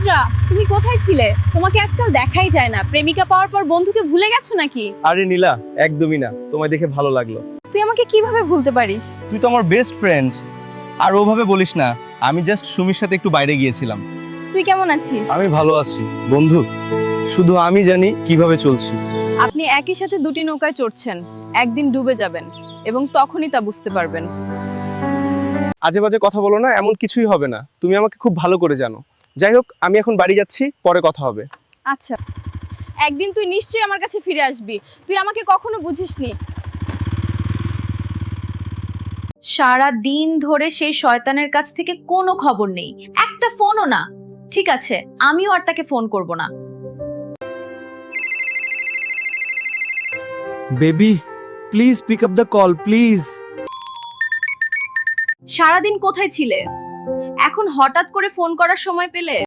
রুদ্রা, তুমি কোথায় ছিলে? তোমাকে আজকাল দেখাই যায় না। প্রেমিকা পাওয়ার পর বন্ধুকে ভুলে গেছো নাকি? আরে নীলা, একদমই না। তোমায় দেখে ভালো লাগলো। তুই আমাকে কিভাবে ভুলতে পারিস? তুই তো আমার বেস্ট ফ্রেন্ড। আর ওভাবে বলিস না, আমি জাস্ট সুমির সাথে একটু বাইরে গিয়েছিলাম। তুই কেমন আছিস? আমি ভালো আছি বন্ধু, শুধু আমি জানি কিভাবে চলছি। আপনি একই সাথে দুটি নৌকায় চড়ছেন, একদিন ডুবে যাবেন এবং তখনই তা বুঝতে পারবেন। আজে বাজে কথা বলো না, এমন কিছুই হবে না। তুমি আমাকে খুব ভালো করে জানো। যাই হোক, আমি এখন বাড়ি যাচ্ছি, পরে কথা হবে। আচ্ছা, একদিন তুই নিশ্চয়ই আমার কাছে ফিরে আসবি। তুই আমাকে কখনো বুঝিসনি। সারা দিন ধরে সেই শয়তানের কাছ থেকে কোনো খবর নেই, একটা ফোনও না। ঠিক আছে, আমিও আর তাকে ফোন করব না। Baby, please pick up the call, please. সারাদিন কোথায় ছিলে? এখন হঠাৎ করে ফোন করার সময় পেলে?